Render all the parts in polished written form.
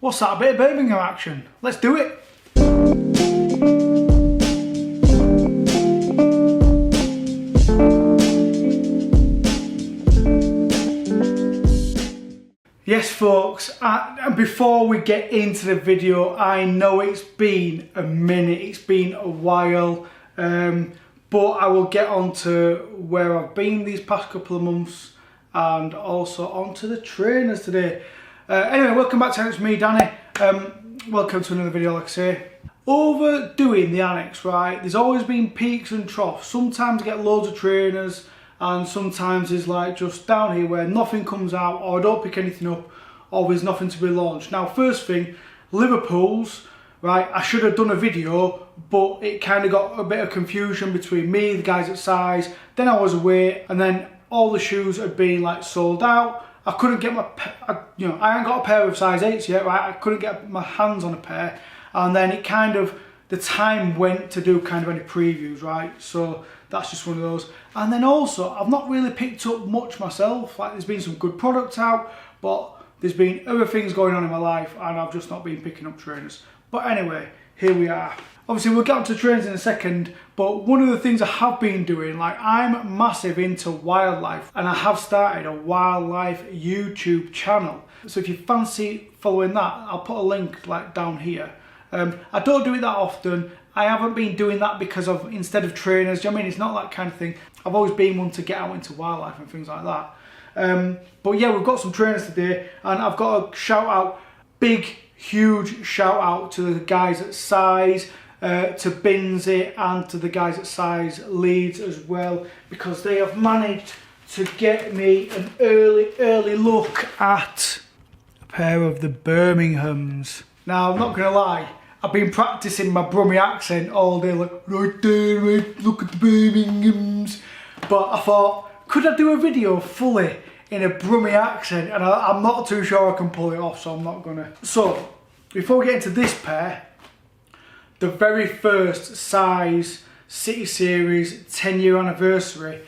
What's that, a bit of Birmingham action? Let's do it. Yes folks, and before we get into the video, I know it's been a minute, it's been a while, but I will get on to where I've been these past couple of months and also onto the trainers today. Anyway, welcome back to It's me, Danny. Welcome to another video, like I say. Overdoing the annex, right? There's always been peaks and troughs. Sometimes I get loads of trainers, and sometimes it's like just down here where nothing comes out, or I don't pick anything up, or there's nothing to be launched. Now, first thing, Liverpool's, right? I should have done a video, but it kind of got a bit of confusion between me, the guys at Size. Then I was away, and then all the shoes had been like sold out. I couldn't get my, I ain't got a pair of size 8s yet, right? I couldn't get my hands on a pair, and then it kind of, the time went to do kind of any previews, right? So that's just one of those. And then also, I've not really picked up much myself. Like, there's been some good products out, but there's been other things going on in my life, and I've just not been picking up trainers. But anyway, here we are. Obviously, we'll get onto trainers in a second, but one of the things I have been doing, like, I'm massive into wildlife, and I have started a wildlife YouTube channel. So if you fancy following that, I'll put a link like down here. I don't do it that often. I haven't been doing that because of, instead of trainers, do you know what I mean? It's not that kind of thing. I've always been one to get out into wildlife and things like that. But yeah, we've got some trainers today, and I've got a shout out, big, huge shout out to the guys at Size, to Binsey, and to the guys at Size Leeds as well, because they have managed to get me an early look at a pair of the Birminghams. Now, I'm not gonna lie, I've been practicing my Brummie accent all day, like, right there, mate, look at the Birminghams. But I thought, could I do a video fully in a Brummie accent? And I'm not too sure I can pull it off, so I'm not gonna. So, before we get into this pair, the very first Size City Series 10-year anniversary,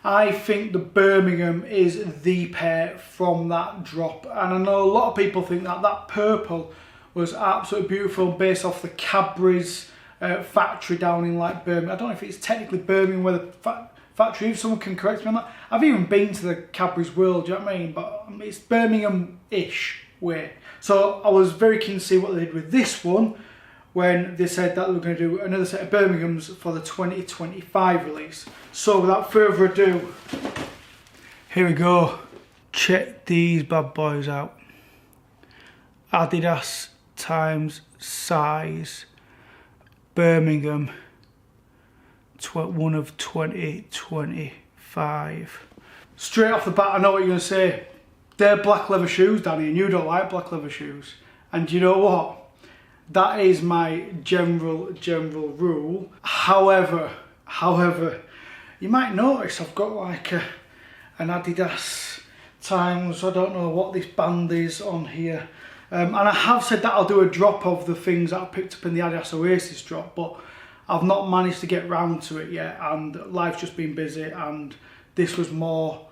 I think the Birmingham is the pair from that drop. And I know a lot of people think that that purple was absolutely beautiful, based off the Cadbury's factory down in like Birmingham. I don't know if it's technically Birmingham where the factory, if someone can correct me on that. I've even been to the Cadbury's World, do you know what I mean? But it's Birmingham-ish way. So I was very keen to see what they did with this one when they said that they were going to do another set of Birminghams for the 2025 release. So without further ado, here we go. Check these bad boys out. Adidas times Size Birmingham, one of 2025. Straight off the bat, I know what you're going to say. They're black leather shoes, Danny, and you don't like black leather shoes. And you know what? That is my general rule. However, you might notice I've got like an Adidas times, I don't know what this band is on here. And I have said that I'll do a drop of the things that I picked up in the Adidas Oasis drop, but I've not managed to get round to it yet, and life's just been busy, and this was more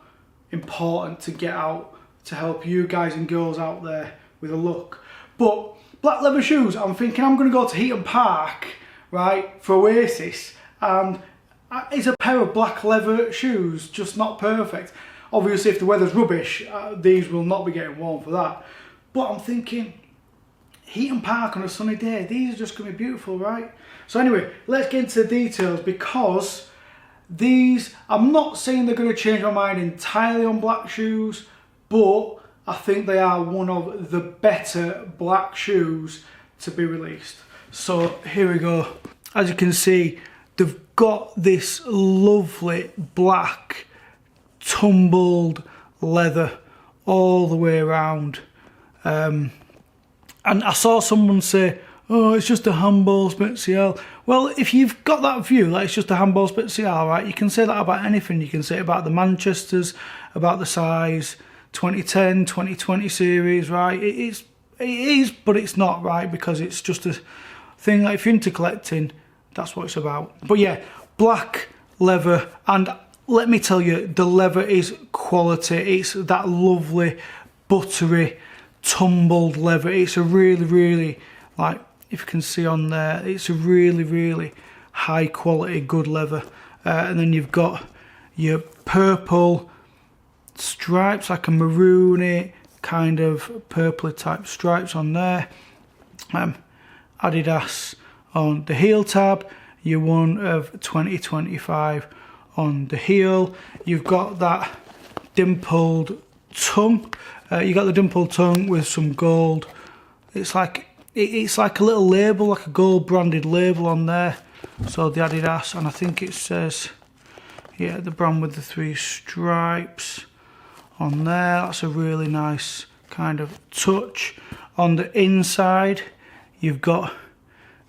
important to get out to help you guys and girls out there with a look. But black leather shoes, I'm thinking I'm going to go to Heaton Park, right, for Oasis, and it's a pair of black leather shoes, just not perfect. Obviously, if the weather's rubbish, these will not be getting worn for that. But I'm thinking, Heaton Park on a sunny day, these are just going to be beautiful, right? So anyway, let's get into the details, because these, I'm not saying they're going to change my mind entirely on black shoes, but I think they are one of the better black shoes to be released. So here we go. As you can see, they've got this lovely black tumbled leather all the way around. And I saw someone say, oh, it's just a handball special. Well, if you've got that view, like it's just a handball special, right, you can say that about anything. You can say it about the Manchesters, about the Size 2010, 2020 series, right? It is, but it's not, right? Because it's just a thing that if you're into collecting, that's what it's about. But yeah, black leather, and let me tell you, the leather is quality. It's that lovely, buttery, tumbled leather. It's a really, like, if you can see on there, it's a really high quality, good leather. And then you've got your purple stripes, like a maroony kind of purpley type stripes on there. Adidas on the heel tab, your one of 2025 on the heel. You've got that dimpled tongue. You got the dimpled tongue with some gold. It's like a little label, like a gold branded label on there. So the Adidas, and I think it says, yeah, the brand with the 3 stripes on there. That's a really nice kind of touch. On the inside, you've got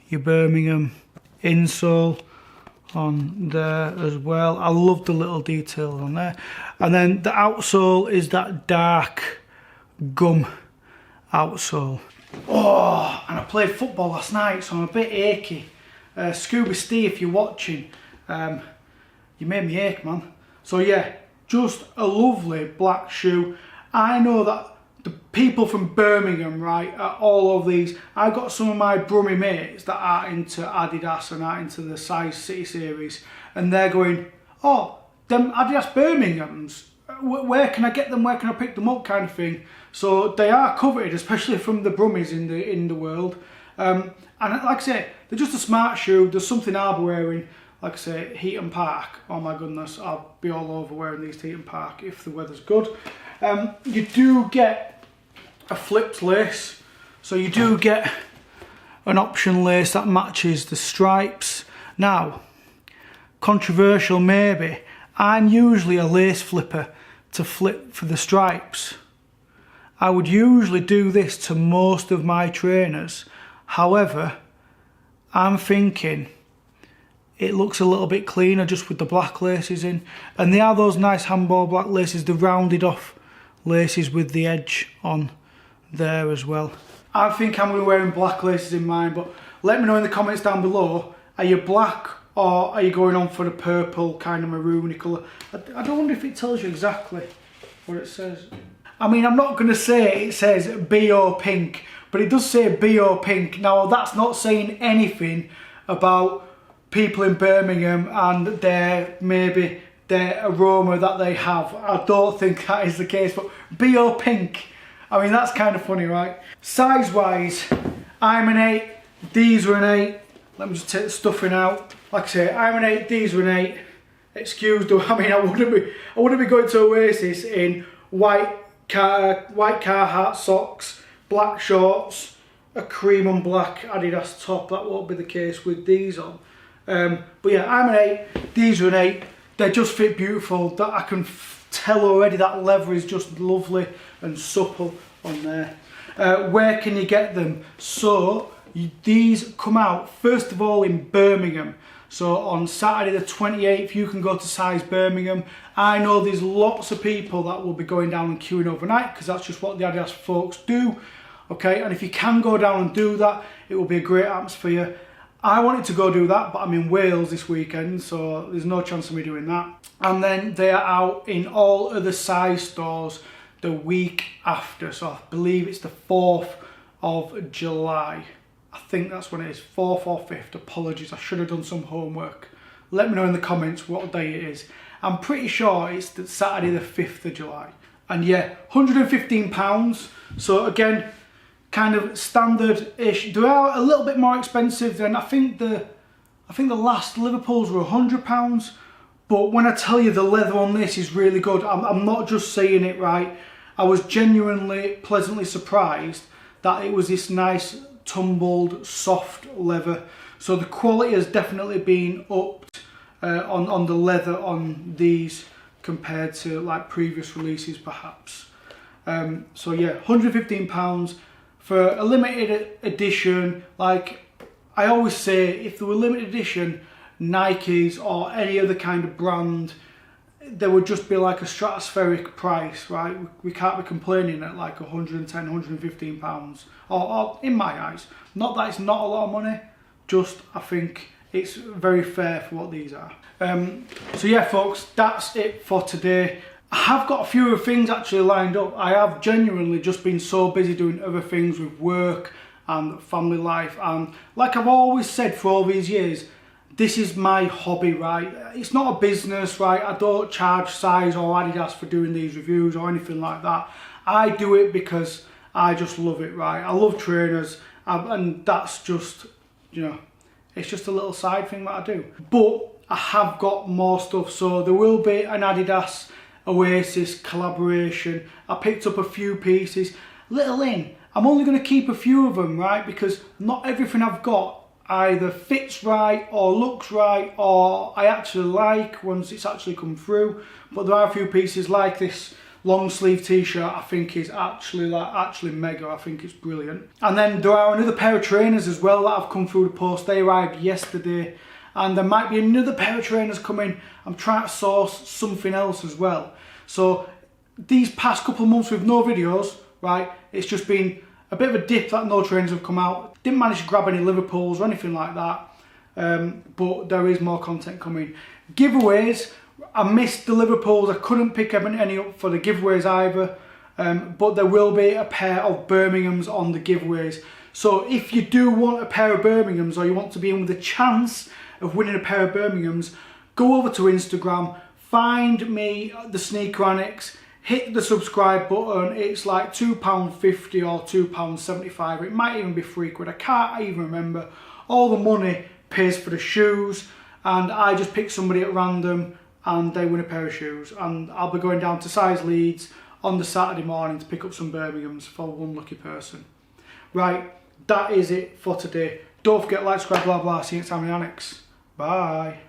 your Birmingham insole on there as well. I love the little details on there. And then the outsole is that dark gum outsole. Oh, and I played football last night, so I'm a bit achy. Scuba Steve, if you're watching, you made me ache, man. So yeah, just a lovely black shoe. I know that the people from Birmingham, right, are all over these. I've got some of my Brummie mates that are into Adidas and are into the Size City series, and they're going, oh, them Adidas Birminghams, where can I get them, where can I pick them up, kind of thing. So they are coveted, especially from the Brummies in the world. And like I say, they're just a smart shoe. There's something I'll be wearing. Like I say, Heaton Park, oh my goodness, I'll be all over wearing these to Heaton Park if the weather's good. You do get a flipped lace, so you do get an option lace that matches the stripes. Now, controversial maybe, I'm usually a lace flipper to flip for the stripes. I would usually do this to most of my trainers. However, I'm thinking it looks a little bit cleaner just with the black laces in. And they are those nice handball black laces, the rounded off laces with the edge on there as well. I think I'm going to be wearing black laces in mine, but let me know in the comments down below, are you black or are you going on for the purple kind of maroony colour? I don't wonder if it tells you exactly what it says. I mean, I'm not going to say it says BO pink, but it does say BO pink. Now, that's not saying anything about people in Birmingham and their aroma that they have. I don't think that is the case, but BO pink, I mean, that's kind of funny, right? Size wise, I'm an 8, these are an 8. Let me just take the stuffing out. Like I say, I'm an 8, these are an 8. Excuse me, I mean, I wouldn't be going to Oasis in white Carhartt socks, black shorts, a cream and black Adidas top. That won't be the case with these on. But yeah, I'm an 8, these are an 8. They just fit beautiful. That I can tell already that leather is just lovely and supple on there. Where can you get them? So these come out first of all in Birmingham. So on Saturday the 28th you can go to Size Birmingham. I know there's lots of people that will be going down and queuing overnight because that's just what the Adidas folks do. Okay, and if you can go down and do that, it will be a great atmosphere. I wanted to go do that, but I'm in Wales this weekend, so there's no chance of me doing that. And then they are out in all other Size stores the week after, so I believe it's the 4th of July. I think that's when it is, 4th or 5th. Apologies, I should have done some homework. Let me know in the comments what day it is. I'm pretty sure it's the Saturday the 5th of July. And yeah, £115. So again, kind of standard-ish. They are a little bit more expensive than I think the last Liverpool's were £100. But when I tell you the leather on this is really good, I'm not just saying it, right. I was genuinely pleasantly surprised that it was this nice tumbled soft leather. So the quality has definitely been upped on the leather on these compared to like previous releases perhaps. So yeah, £115 for a limited edition. Like I always say, if there were limited edition Nikes or any other kind of brand, there would just be like a stratospheric price, right? We can't be complaining at like £110, £115, or in my eyes. Not that it's not a lot of money, just I think it's very fair for what these are. So yeah folks, that's it for today. I have got a few other things actually lined up. I have genuinely just been so busy doing other things with work and family life, and like I've always said for all these years, this is my hobby, right? It's not a business, right? I don't charge Size or Adidas for doing these reviews or anything like that. I do it because I just love it, right? I love trainers, and that's just, you know, it's just a little side thing that I do. But I have got more stuff, so there will be an Adidas Oasis collaboration. I picked up a few pieces. Little in, I'm only going to keep a few of them, right? Because not everything I've got either fits right or looks right or I actually like once it's actually come through. But there are a few pieces like this long sleeve t-shirt I think is actually mega. I think it's brilliant. And then there are another pair of trainers as well that have come through the post. They arrived yesterday, and there might be another pair of trainers coming. I'm trying to source something else as well. So these past couple of months with no videos, right, it's just been a bit of a dip that no trainers have come out. Didn't manage to grab any Liverpools or anything like that, but there is more content coming. Giveaways, I missed the Liverpools. I couldn't pick any up for the giveaways either, but there will be a pair of Birminghams on the giveaways. So if you do want a pair of Birminghams, or you want to be in with a chance of winning a pair of Birminghams, go over to Instagram, find me, the Sneaker Annex, hit the subscribe button. It's like £2.50 or £2.75. It might even be £3. I can't even remember. All the money pays for the shoes, and I just pick somebody at random and they win a pair of shoes. And I'll be going down to Size Leeds on the Saturday morning to pick up some Birminghams for one lucky person. Right, that is it for today. Don't forget, like, subscribe, blah blah. See you next time in the Annex. Bye.